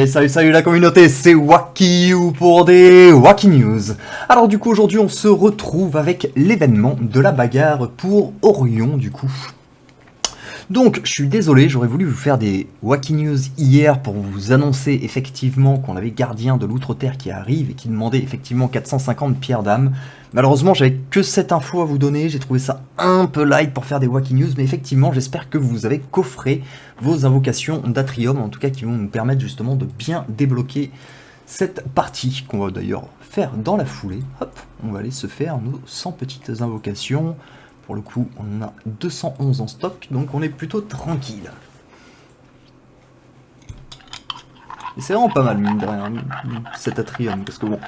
Et salut la communauté, c'est WakiU pour des Waki News. Alors du coup aujourd'hui on se retrouve avec l'événement de la bagarre pour Orion du coup. Donc je suis désolé, j'aurais voulu vous faire des Waki News hier pour vous annoncer effectivement qu'on avait Gardien de l'Outre-Terre qui arrive et qui demandait effectivement 450 pierres d'âme. Malheureusement j'avais que cette info à vous donner, j'ai trouvé ça un peu light pour faire des Waki News, mais effectivement j'espère que vous avez coffré vos invocations d'Atrium, en tout cas qui vont nous permettre justement de bien débloquer cette partie qu'on va d'ailleurs faire dans la foulée. Hop, on va aller se faire nos 100 petites invocations. Pour le coup, on en a 211 en stock, donc on est plutôt tranquille. Et c'est vraiment pas mal, mine de rien, cet Atrium, parce que bon,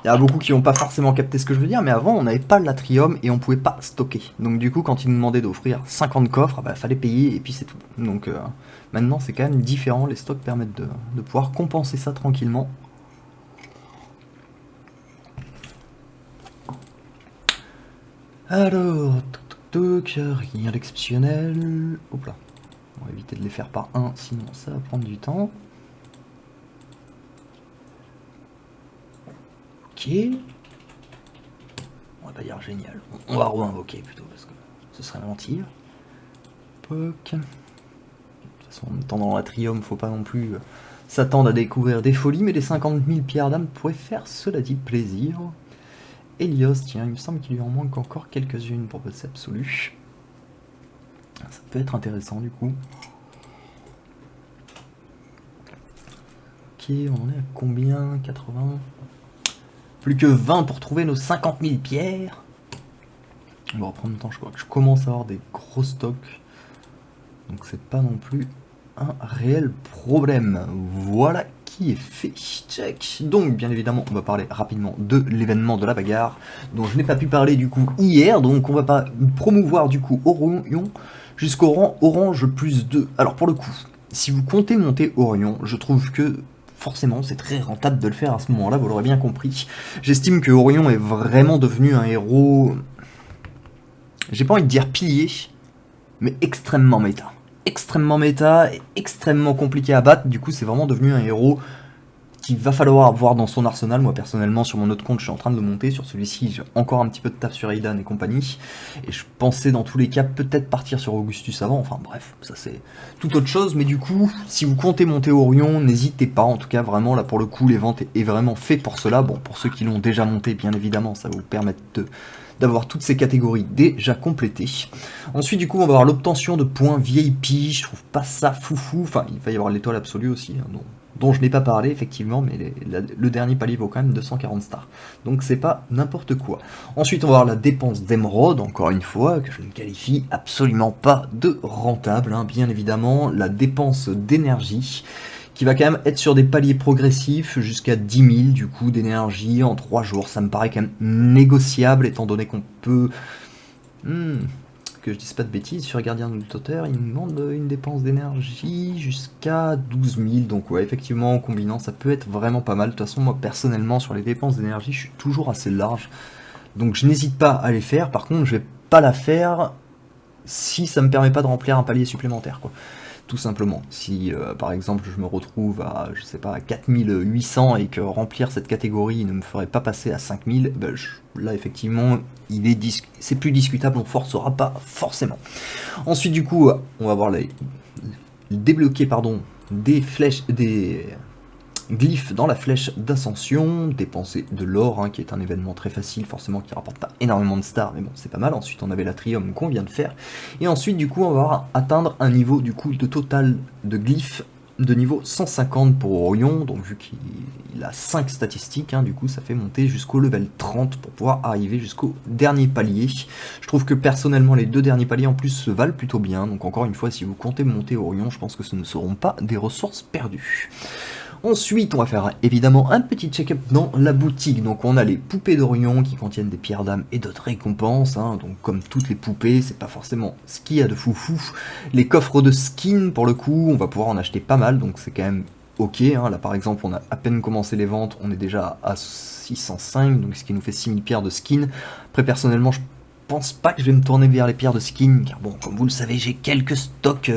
il y a beaucoup qui n'ont pas forcément capté ce que je veux dire, mais avant, on n'avait pas l'Atrium et on pouvait pas stocker. Donc du coup, quand ils nous demandaient d'offrir 50 coffres, bah, fallait payer et puis c'est tout. Donc maintenant, c'est quand même différent, les stocks permettent de pouvoir compenser ça tranquillement. Alors, rien d'exceptionnel. Hop là. On va éviter de les faire par un, sinon ça va prendre du temps. Ok. On va pas dire génial. On va re-invoquer plutôt, parce que ce serait mentir. Poc. De toute façon, en attendant l'Atrium, faut pas non plus s'attendre à découvrir des folies, mais les 50 000 pierres d'âme pourraient faire, cela dit, plaisir. Helios, tiens, il me semble qu'il lui en manque encore quelques-unes pour passer absolu. Ça peut être intéressant du coup. Ok, on en est à combien? 80. Plus que 20 pour trouver nos 50 000 pierres. On va reprendre le temps, je crois que je commence à avoir des gros stocks. Donc c'est pas non plus un réel problème. Voilà qui est fait. Check. Donc bien évidemment on va parler rapidement de l'événement de la bagarre dont je n'ai pas pu parler du coup hier. Donc on va pas promouvoir du coup Orion jusqu'au rang Orange plus 2. Alors pour le coup, si vous comptez monter Orion, je trouve que forcément c'est très rentable de le faire à ce moment là, vous l'aurez bien compris. J'estime que Orion est vraiment devenu un héros, j'ai pas envie de dire pilier, mais extrêmement méta. Extrêmement méta et extrêmement compliqué à battre. Du coup c'est vraiment devenu un héros qu'il va falloir avoir dans son arsenal. Moi personnellement sur mon autre compte je suis en train de le monter, sur celui-ci j'ai encore un petit peu de taf sur Aidan et compagnie, et je pensais dans tous les cas peut-être partir sur Augustus avant, enfin bref, ça c'est tout autre chose. Mais du coup si vous comptez monter Orion, n'hésitez pas, en tout cas vraiment là pour le coup les ventes est vraiment fait pour cela. Bon, pour ceux qui l'ont déjà monté bien évidemment ça va vous permettre d'avoir toutes ces catégories déjà complétées. Ensuite du coup on va avoir l'obtention de points VIP, je trouve pas ça foufou, enfin il va y avoir l'étoile absolue aussi, hein, dont je n'ai pas parlé effectivement, mais le dernier palier vaut quand même 240 stars, donc c'est pas n'importe quoi. Ensuite on va avoir la dépense d'émeraude, encore une fois, que je ne qualifie absolument pas de rentable, hein. Bien évidemment la dépense d'énergie, qui va quand même être sur des paliers progressifs jusqu'à 10 000 du coup d'énergie en 3 jours. Ça me paraît quand même négociable étant donné qu'on peut... que je dise pas de bêtises, sur Gardien de l'Outre-Terre, il me demande une dépense d'énergie jusqu'à 12 000. Donc ouais, effectivement, en combinant, ça peut être vraiment pas mal. De toute façon, moi personnellement, sur les dépenses d'énergie, je suis toujours assez large. Donc je n'hésite pas à les faire. Par contre, je vais pas la faire si ça me permet pas de remplir un palier supplémentaire, quoi. Tout simplement, si par exemple je me retrouve à, je sais pas, à 4800 et que remplir cette catégorie ne me ferait pas passer à 5000, ben là effectivement c'est plus discutable, on forcera pas forcément. Ensuite du coup on va voir débloquer pardon, des flèches, des glyphes dans la flèche d'ascension, dépenser de l'or, hein, qui est un événement très facile, forcément qui rapporte pas énormément de stars, mais bon c'est pas mal. Ensuite on avait l'Atrium qu'on vient de faire, et ensuite du coup on va atteindre un niveau du coup de total de glyphes de niveau 150 pour Orion, donc vu qu'il a 5 statistiques, hein, du coup ça fait monter jusqu'au level 30 pour pouvoir arriver jusqu'au dernier palier. Je trouve que personnellement les deux derniers paliers en plus se valent plutôt bien, donc encore une fois si vous comptez monter Orion, je pense que ce ne seront pas des ressources perdues. Ensuite, on va faire évidemment un petit check-up dans la boutique. Donc on a les poupées d'Orion qui contiennent des pierres d'âme et d'autres récompenses, hein. Donc comme toutes les poupées, c'est pas forcément ce qu'il y a de foufou. Les coffres de skins, pour le coup, on va pouvoir en acheter pas mal, donc c'est quand même ok, hein. Là par exemple, on a à peine commencé les ventes, on est déjà à 605, donc ce qui nous fait 6000 pierres de skins. Après personnellement, je pense pas que je vais me tourner vers les pierres de skins, car bon, comme vous le savez, j'ai quelques stocks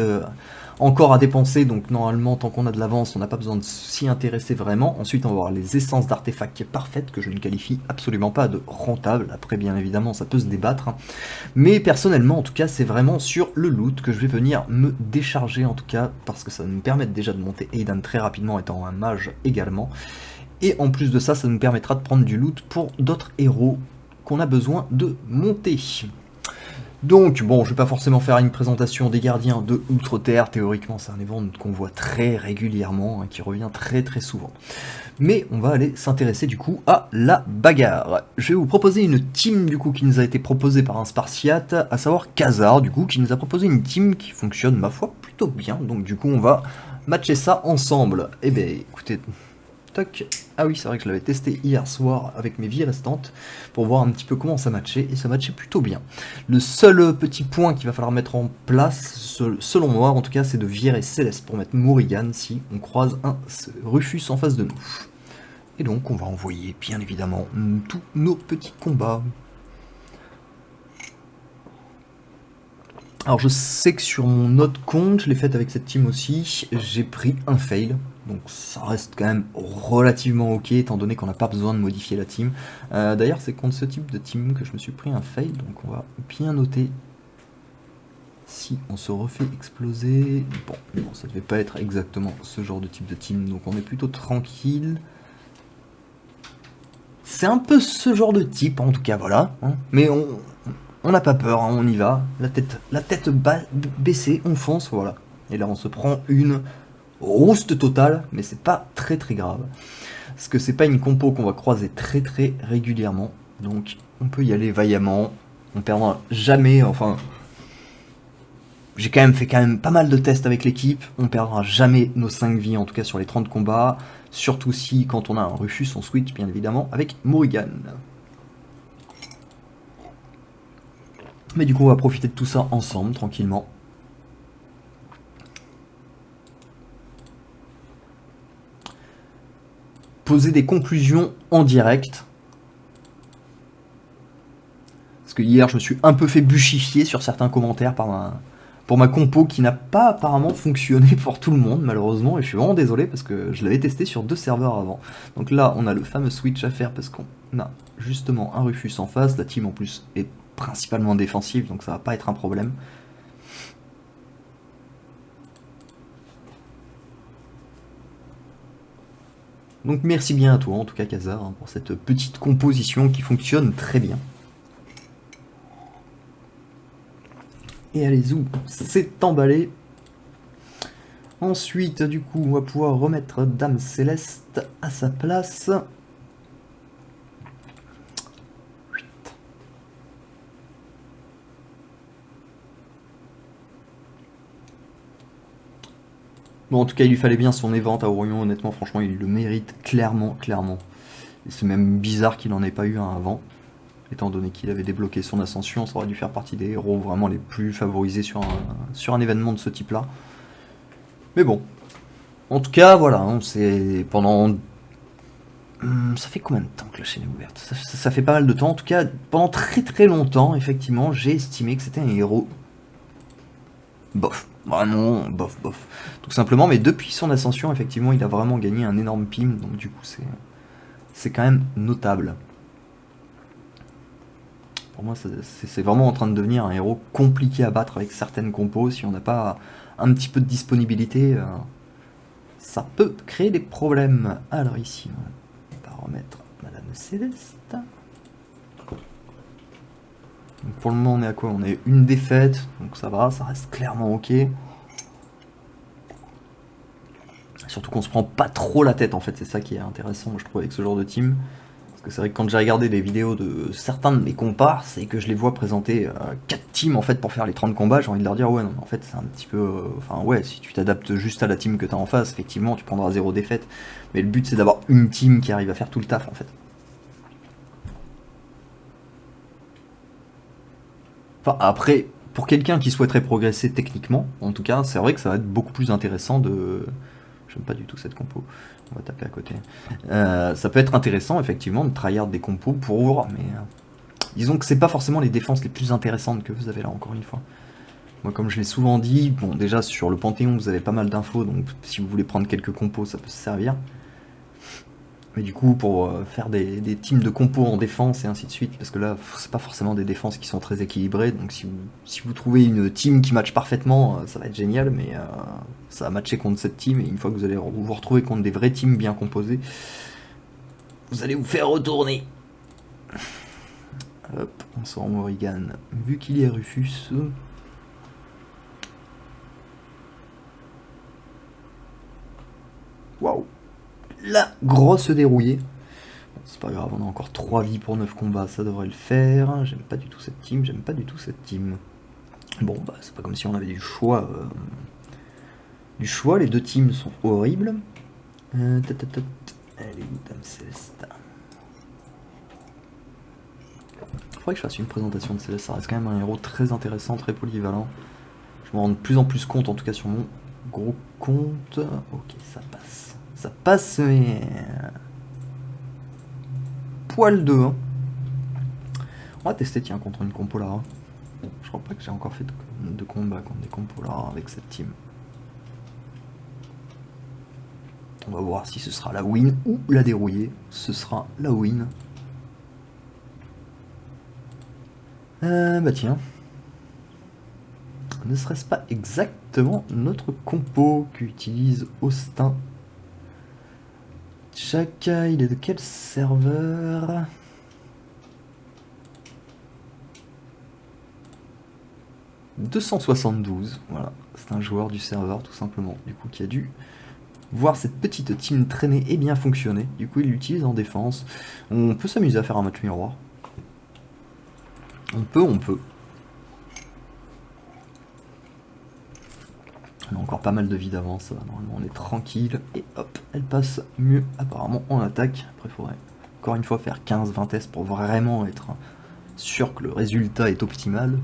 encore à dépenser, donc normalement tant qu'on a de l'avance on n'a pas besoin de s'y intéresser vraiment. Ensuite on va avoir les essences d'artefacts parfaites que je ne qualifie absolument pas de rentable, après bien évidemment ça peut se débattre, hein. Mais personnellement en tout cas c'est vraiment sur le loot que je vais venir me décharger en tout cas, parce que ça nous permet déjà de monter Aidan très rapidement étant un mage également, et en plus de ça ça nous permettra de prendre du loot pour d'autres héros qu'on a besoin de monter. Donc, bon, je vais pas forcément faire une présentation des gardiens de Outre-Terre, théoriquement c'est un événement qu'on voit très régulièrement, hein, qui revient très très souvent. Mais on va aller s'intéresser du coup à la bagarre. Je vais vous proposer une team du coup qui nous a été proposée par un Spartiate, à savoir Khazar du coup, qui nous a proposé une team qui fonctionne ma foi plutôt bien, donc du coup on va matcher ça ensemble. Et ben écoutez... Toc. Ah oui, c'est vrai que je l'avais testé hier soir avec mes vies restantes pour voir un petit peu comment ça matchait, et ça matchait plutôt bien. Le seul petit point qu'il va falloir mettre en place, selon moi en tout cas, c'est de virer Céleste pour mettre Morrigan si on croise un Rufus en face de nous. Et donc on va envoyer bien évidemment tous nos petits combats. Alors je sais que sur mon autre compte, je l'ai fait avec cette team aussi, j'ai pris un fail. Donc ça reste quand même relativement ok, étant donné qu'on n'a pas besoin de modifier la team. D'ailleurs c'est contre ce type de team que je me suis pris un fail, donc on va bien noter si on se refait exploser. Bon, ça devait pas être exactement ce genre de type de team, donc on est plutôt tranquille. C'est un peu ce genre de type en tout cas, voilà. Hein. Mais on n'a pas peur, hein, on y va. La tête baissée, on fonce, voilà. Et là on se prend une... rouste totale, mais c'est pas très très grave. Parce que c'est pas une compo qu'on va croiser très très régulièrement. Donc on peut y aller vaillamment. On perdra jamais, enfin... J'ai quand même fait pas mal de tests avec l'équipe. On perdra jamais nos 5 vies, en tout cas sur les 30 combats. Surtout si, quand on a un Rufus, on switch bien évidemment avec Morrigan. Mais du coup on va profiter de tout ça ensemble, tranquillement. Poser des conclusions en direct. Parce que hier je me suis un peu fait buchifier sur certains commentaires pour ma compo qui n'a pas apparemment fonctionné pour tout le monde malheureusement, et je suis vraiment désolé parce que je l'avais testé sur 2 serveurs avant. Donc là on a le fameux switch à faire parce qu'on a justement un Rufus en face, la team en plus est principalement défensive donc ça va pas être un problème. Donc merci bien à toi en tout cas Khazar, hein, pour cette petite composition qui fonctionne très bien. Et allez-y, c'est emballé. Ensuite du coup on va pouvoir remettre Dame Céleste à sa place. Bon, en tout cas, il lui fallait bien son évent à Orion, honnêtement, franchement, il le mérite clairement. Et c'est même bizarre qu'il n'en ait pas eu un avant, étant donné qu'il avait débloqué son ascension, ça aurait dû faire partie des héros vraiment les plus favorisés sur un événement de ce type-là. Mais bon, en tout cas, voilà, hein, c'est pendant... ça fait combien de temps que la chaîne est ouverte? Ça fait pas mal de temps, en tout cas, pendant très très longtemps, effectivement, j'ai estimé que c'était un héros bof. Vraiment, bof. Tout simplement, mais depuis son ascension, effectivement, il a vraiment gagné un énorme pim, donc du coup, c'est quand même notable. Pour moi, c'est vraiment en train de devenir un héros compliqué à battre avec certaines compos. Si on n'a pas un petit peu de disponibilité, ça peut créer des problèmes. Alors ici, on va remettre Madame Céleste. Donc pour le moment, on est à quoi? On est une défaite, donc ça va, ça reste clairement ok. Surtout qu'on se prend pas trop la tête en fait, c'est ça qui est intéressant je trouve avec ce genre de team. Parce que c'est vrai que quand j'ai regardé les vidéos de certains de mes compars, c'est que je les vois présenter 4 teams en fait pour faire les 30 combats, j'ai envie de leur dire ouais non en fait c'est un petit peu... Enfin ouais, si tu t'adaptes juste à la team que t'as en face, effectivement tu prendras 0 défaite. Mais le but c'est d'avoir une team qui arrive à faire tout le taf en fait. Enfin après, pour quelqu'un qui souhaiterait progresser techniquement, en tout cas, c'est vrai que ça va être beaucoup plus intéressant de... J'aime pas du tout cette compo, on va taper à côté. Ça peut être intéressant effectivement de tryhard des compos pour... Mais disons que c'est pas forcément les défenses les plus intéressantes que vous avez là, encore une fois. Moi, comme je l'ai souvent dit, bon, déjà sur le Panthéon, vous avez pas mal d'infos, donc si vous voulez prendre quelques compos, ça peut se servir. Mais du coup, pour faire des teams de compos en défense et ainsi de suite, parce que là, c'est pas forcément des défenses qui sont très équilibrées, donc si vous trouvez une team qui match parfaitement, ça va être génial, mais ça va matcher contre cette team, et une fois que vous allez vous retrouver contre des vraies teams bien composées, vous allez vous faire retourner. Hop, on sort Morrigan, vu qu'il y a Rufus. Waouh, la grosse dérouillée. Bon, c'est pas grave, on a encore 3 vies pour 9 combats, ça devrait le faire. J'aime pas du tout cette team, j'aime pas du tout cette team. Bon, bah c'est pas comme si on avait du choix. Les deux teams sont horribles. Elle est où, Dame Céleste? Faudrait que je fasse une présentation de Céleste, ça reste quand même un héros très intéressant, très polyvalent. Je me rends de plus en plus compte, en tout cas sur mon gros compte. Ok, ça passe. Ça passe, mais... poil de 1. On va tester, tiens, contre une compo Lara. Je crois pas que j'ai encore fait de combat contre des compos Lara avec cette team. On va voir si ce sera la win ou la dérouillée. Ce sera la win. Bah tiens. Ne serait-ce pas exactement notre compo qu'utilise Austin? Chaka, il est de quel serveur? « 272, voilà, c'est un joueur du serveur tout simplement, du coup qui a dû voir cette petite team traîner et bien fonctionner, du coup il l'utilise en défense. On peut s'amuser à faire un match miroir. On peut. On a encore pas mal de vie d'avance, ça va, normalement on est tranquille, et hop, elle passe mieux apparemment en attaque. Après il faudrait encore une fois faire 15-20 tests pour vraiment être sûr que le résultat est optimal.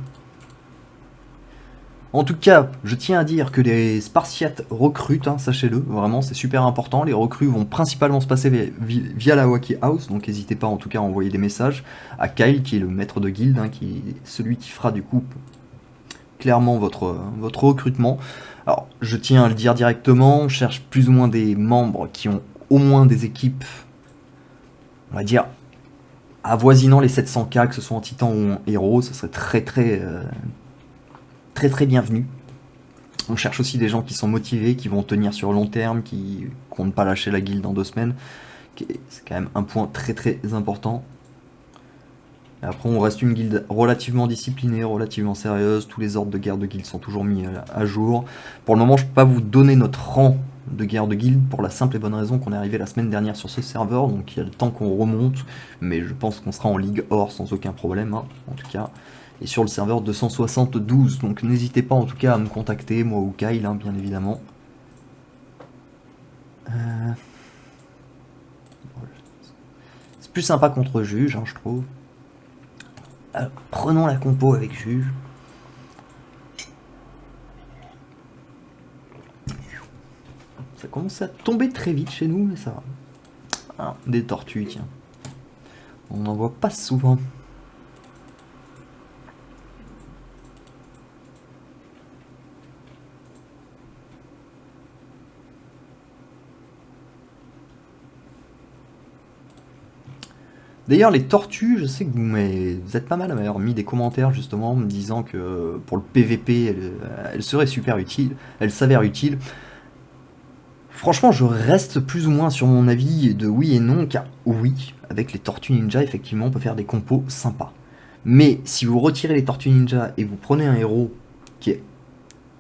En tout cas, je tiens à dire que les Spartiates recrutent, hein, sachez-le, vraiment c'est super important. Les recrues vont principalement se passer via la Wacky House, donc n'hésitez pas en tout cas à envoyer des messages à Kyle, qui est le maître de guilde, hein, qui est celui qui fera du coup clairement votre recrutement. Alors, je tiens à le dire directement, on cherche plus ou moins des membres qui ont au moins des équipes, on va dire, avoisinant les 700k, que ce soit en titan ou en héros, ça serait très bienvenue. On cherche aussi des gens qui sont motivés, qui vont tenir sur long terme, qui comptent pas lâcher la guilde dans 2 semaines. C'est quand même un point très important. Et après on reste une guilde relativement disciplinée, relativement sérieuse. Tous les ordres de guerre de guilde sont toujours mis à jour. Pour le moment je peux pas vous donner notre rang de guerre de guilde pour la simple et bonne raison qu'on est arrivé la semaine dernière sur ce serveur. Donc il y a le temps qu'on remonte. Mais je pense qu'on sera en ligue or sans aucun problème, hein, en tout cas. Et sur le serveur 272, donc n'hésitez pas en tout cas à me contacter, moi ou Kyle, hein, bien évidemment. C'est plus sympa contre juge, hein, je trouve. Alors, prenons la compo avec juge. Ça commence à tomber très vite chez nous, mais ça va. Ah, des tortues, tiens. On n'en voit pas souvent. D'ailleurs, les tortues, je sais que vous êtes pas mal à m'avoir mis des commentaires justement me disant que pour le PVP, elle serait super utile, elle s'avère utile. Franchement, je reste plus ou moins sur mon avis de oui et non, car oui, avec les tortues ninja, effectivement, on peut faire des compos sympas. Mais si vous retirez les tortues ninja et vous prenez un héros qui est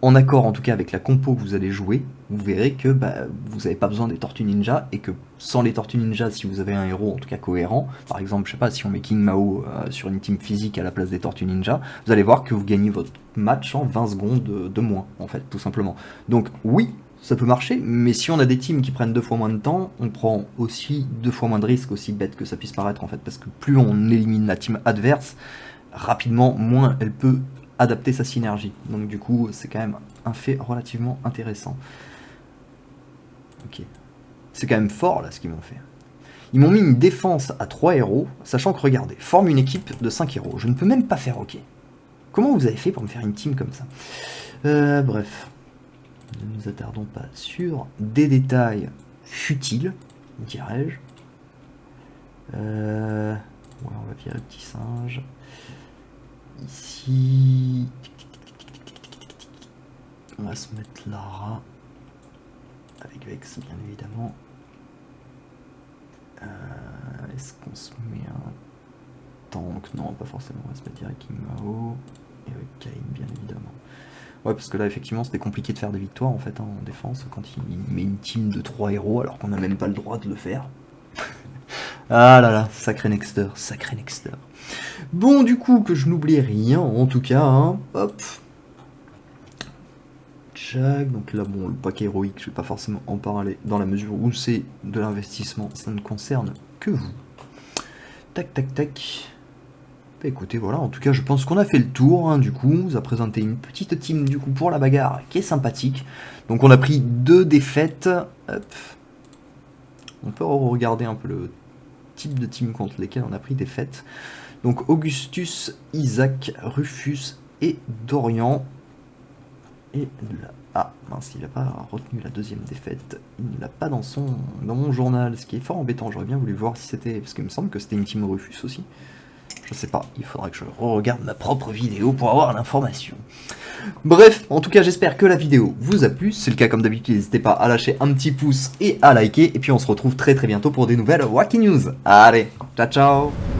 en accord en tout cas avec la compo que vous allez jouer, vous verrez que vous n'avez pas besoin des tortues ninja, et que sans les tortues ninja, si vous avez un héros en tout cas cohérent, par exemple, je sais pas, si on met King Mao sur une team physique à la place des tortues ninja, vous allez voir que vous gagnez votre match en 20 secondes de moins, en fait, tout simplement. Donc oui, ça peut marcher, mais si on a des teams qui prennent 2 fois moins de temps, on prend aussi 2 fois moins de risques, aussi bête que ça puisse paraître en fait, parce que plus on élimine la team adverse, rapidement, moins elle peut adapter sa synergie. Donc du coup, c'est quand même un fait relativement intéressant. Ok. C'est quand même fort là ce qu'ils m'ont fait. Ils m'ont mis une défense à 3 héros, sachant que regardez, forme une équipe de 5 héros. Je ne peux même pas faire ok. Comment vous avez fait pour me faire une team comme ça? Bref, ne nous attardons pas sur des détails futiles, dirais-je. Ouais, on va virer le petit singe. Ici, on va se mettre Lara avec Vex, bien évidemment. Est-ce qu'on se met un tank? Non, pas forcément, on va se mettre direct King Mao et avec Kain, bien évidemment. Ouais, parce que là, effectivement, c'était compliqué de faire des victoires en fait, hein, en défense quand il met une team de 3 héros alors qu'on n'a même pas le droit de le faire. Ah là là, sacré Nexter, sacré Nexter. Bon, du coup, que je n'oublie rien, en tout cas, hein, hop. Jack, donc là, bon, le pack héroïque, je vais pas forcément en parler, dans la mesure où c'est de l'investissement, ça ne concerne que vous. Tac, tac, tac. Bah écoutez, voilà, en tout cas, je pense qu'on a fait le tour, hein, du coup, on vous a présenté une petite team, du coup, pour la bagarre, qui est sympathique. Donc on a pris 2 défaites, hop. On peut regarder un peu le type de team contre lesquels on a pris défaite. Donc Augustus, Isaac, Rufus et Dorian. Et là, ah mince, il n'a pas retenu la deuxième défaite. Il ne l'a pas dans mon journal, ce qui est fort embêtant. J'aurais bien voulu voir si c'était... Parce qu'il me semble que c'était une team Rufus aussi. Je sais pas, il faudra que je regarde ma propre vidéo pour avoir l'information. Bref, en tout cas, j'espère que la vidéo vous a plu. Si c'est le cas, comme d'habitude, n'hésitez pas à lâcher un petit pouce et à liker. Et puis on se retrouve très très bientôt pour des nouvelles Wacky News. Allez, ciao ciao!